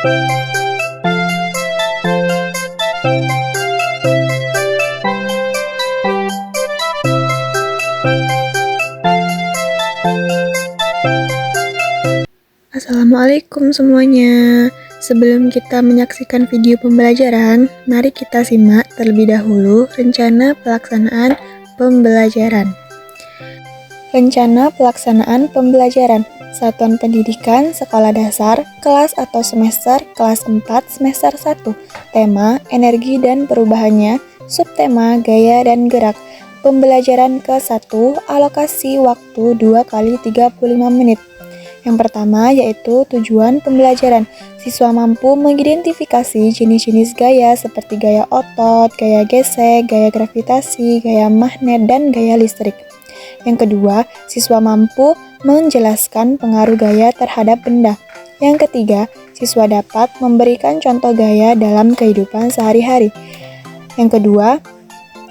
Assalamualaikum semuanya. Sebelum kita menyaksikan video pembelajaran, mari kita simak terlebih dahulu rencana pelaksanaan pembelajaran. Rencana pelaksanaan pembelajaran Satuan Pendidikan Sekolah Dasar Kelas atau Semester Kelas 4 Semester 1. Tema Energi dan Perubahannya. Subtema Gaya dan Gerak. Pembelajaran ke-1, alokasi waktu 2 kali 35 menit. Yang pertama yaitu tujuan pembelajaran. Siswa mampu mengidentifikasi jenis-jenis gaya seperti gaya otot, gaya gesek, gaya gravitasi, gaya magnet, dan gaya listrik. Yang kedua, siswa mampu menjelaskan pengaruh gaya terhadap benda. Yang ketiga, siswa dapat memberikan contoh gaya dalam kehidupan sehari-hari. Yang kedua,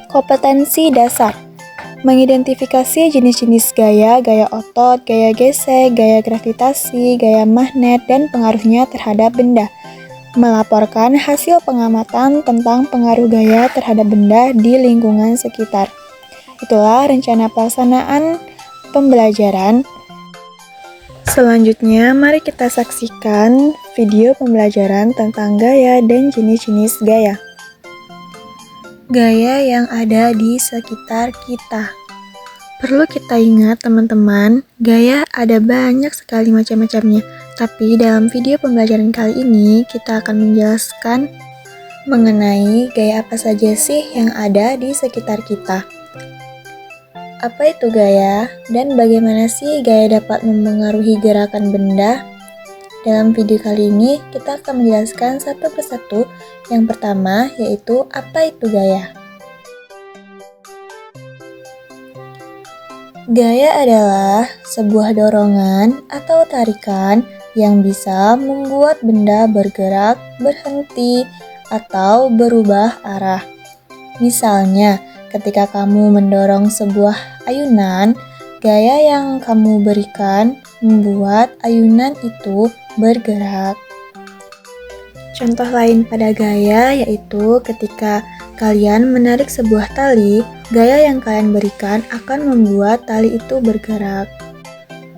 kompetensi dasar. Mengidentifikasi jenis-jenis gaya, gaya otot, gaya gesek, gaya gravitasi, gaya magnet, dan pengaruhnya terhadap benda. Melaporkan hasil pengamatan tentang pengaruh gaya terhadap benda di lingkungan sekitar. Itulah rencana pelaksanaan pembelajaran. Selanjutnya, mari kita saksikan video pembelajaran tentang gaya dan jenis-jenis gaya. Gaya yang ada di sekitar kita. Perlu kita ingat teman-teman, gaya ada banyak sekali macam-macamnya. Tapi dalam video pembelajaran kali ini, kita akan menjelaskan mengenai gaya apa saja sih yang ada di sekitar kita. Apa itu gaya, dan bagaimana sih gaya dapat mempengaruhi gerakan benda? Dalam video kali ini, kita akan menjelaskan satu persatu. Yang pertama, yaitu apa itu gaya. Gaya adalah sebuah dorongan atau tarikan yang bisa membuat benda bergerak, berhenti, atau berubah arah. Misalnya, ketika kamu mendorong sebuah ayunan, gaya yang kamu berikan membuat ayunan itu bergerak. Contoh lain pada gaya yaitu ketika kalian menarik sebuah tali, gaya yang kalian berikan akan membuat tali itu bergerak.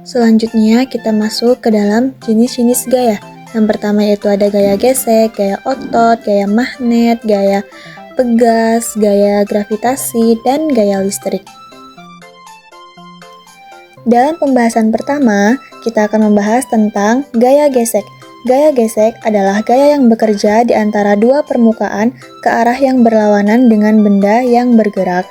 Selanjutnya kita masuk ke dalam jenis-jenis gaya. Yang pertama yaitu ada gaya gesek, gaya otot, gaya magnet, gaya pegas, gaya gravitasi, dan gaya listrik. Dalam pembahasan pertama, kita akan membahas tentang gaya gesek. Gaya gesek adalah gaya yang bekerja di antara dua permukaan ke arah yang berlawanan dengan benda yang bergerak.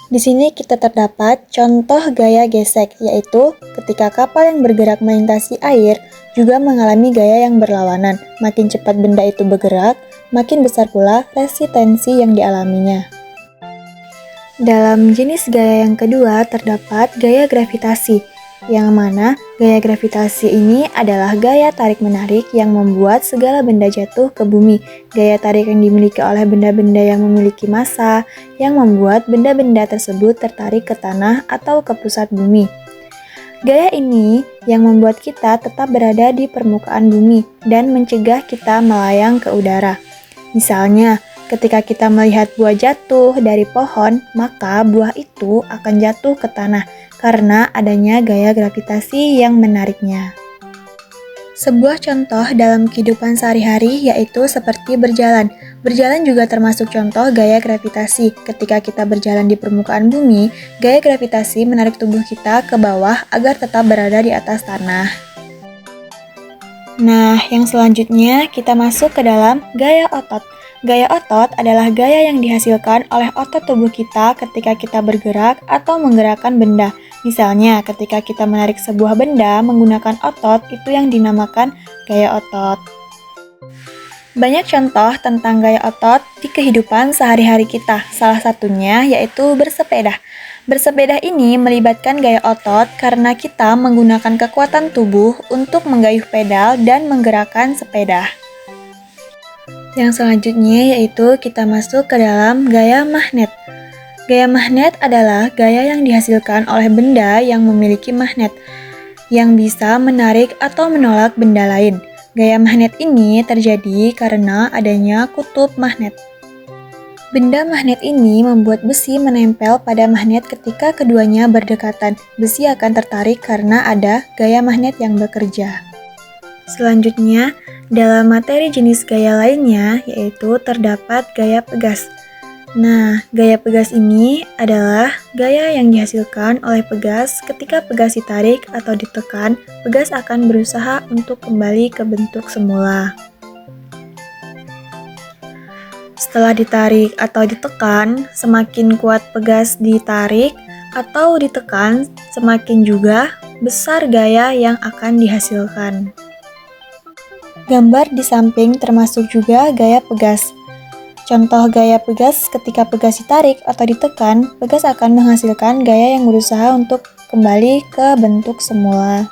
Di sini kita terdapat contoh gaya gesek, yaitu ketika kapal yang bergerak melintasi air juga mengalami gaya yang berlawanan. Makin cepat benda itu bergerak, makin besar pula resistensi yang dialaminya. Dalam jenis gaya yang kedua terdapat gaya gravitasi, yang mana gaya gravitasi ini adalah gaya tarik-menarik yang membuat segala benda jatuh ke bumi. Gaya tarik yang dimiliki oleh benda-benda yang memiliki massa, yang membuat benda-benda tersebut tertarik ke tanah atau ke pusat bumi. Gaya ini yang membuat kita tetap berada di permukaan bumi dan mencegah kita melayang ke udara. Misalnya, ketika kita melihat buah jatuh dari pohon, maka buah itu akan jatuh ke tanah karena adanya gaya gravitasi yang menariknya. Sebuah contoh dalam kehidupan sehari-hari yaitu seperti berjalan. Berjalan juga termasuk contoh gaya gravitasi. Ketika kita berjalan di permukaan bumi, gaya gravitasi menarik tubuh kita ke bawah agar tetap berada di atas tanah. Nah, yang selanjutnya kita masuk ke dalam gaya otot. Gaya otot adalah gaya yang dihasilkan oleh otot tubuh kita ketika kita bergerak atau menggerakkan benda. Misalnya, ketika kita menarik sebuah benda menggunakan otot, itu yang dinamakan gaya otot. Banyak contoh tentang gaya otot di kehidupan sehari-hari kita. Salah satunya yaitu bersepeda. Bersepeda ini melibatkan gaya otot karena kita menggunakan kekuatan tubuh untuk menggayuh pedal dan menggerakkan sepeda. Yang selanjutnya yaitu kita masuk ke dalam gaya magnet. Gaya magnet adalah gaya yang dihasilkan oleh benda yang memiliki magnet, yang bisa menarik atau menolak benda lain. Gaya magnet ini terjadi karena adanya kutub magnet. Benda magnet ini membuat besi menempel pada magnet ketika keduanya berdekatan. Besi akan tertarik karena ada gaya magnet yang bekerja. Selanjutnya, dalam materi jenis gaya lainnya, yaitu terdapat gaya pegas. Nah, gaya pegas ini adalah gaya yang dihasilkan oleh pegas ketika pegas ditarik atau ditekan, pegas akan berusaha untuk kembali ke bentuk semula. Setelah ditarik atau ditekan, semakin kuat pegas ditarik atau ditekan, semakin juga besar gaya yang akan dihasilkan. Gambar di samping termasuk juga gaya pegas. Contoh gaya pegas ketika pegas ditarik atau ditekan, pegas akan menghasilkan gaya yang berusaha untuk kembali ke bentuk semula.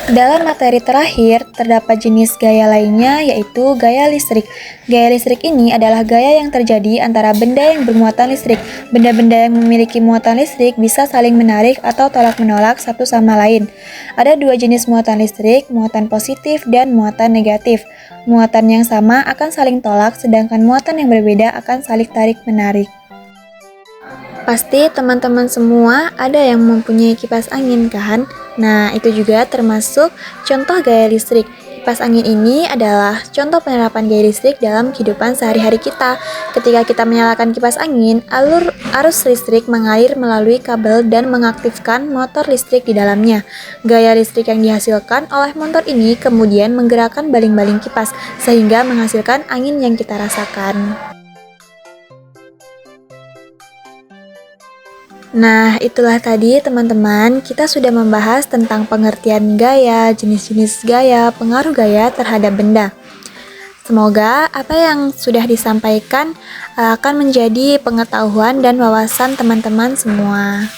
Dalam materi terakhir, terdapat jenis gaya lainnya yaitu gaya listrik. Gaya listrik ini adalah gaya yang terjadi antara benda yang bermuatan listrik. Benda-benda yang memiliki muatan listrik bisa saling menarik atau tolak-menolak satu sama lain. Ada dua jenis muatan listrik, muatan positif dan muatan negatif. Muatan yang sama akan saling tolak, sedangkan muatan yang berbeda akan saling tarik-menarik. Pasti teman-teman semua ada yang mempunyai kipas angin kan? Nah, itu juga termasuk contoh gaya listrik. Kipas angin ini adalah contoh penerapan gaya listrik dalam kehidupan sehari-hari kita. Ketika kita menyalakan kipas angin, arus listrik mengalir melalui kabel dan mengaktifkan motor listrik di dalamnya. Gaya listrik yang dihasilkan oleh motor ini kemudian menggerakkan baling-baling kipas, sehingga menghasilkan angin yang kita rasakan. Nah, itulah tadi teman-teman, kita sudah membahas tentang pengertian gaya, jenis-jenis gaya, pengaruh gaya terhadap benda. Semoga apa yang sudah disampaikan akan menjadi pengetahuan dan wawasan teman-teman semua.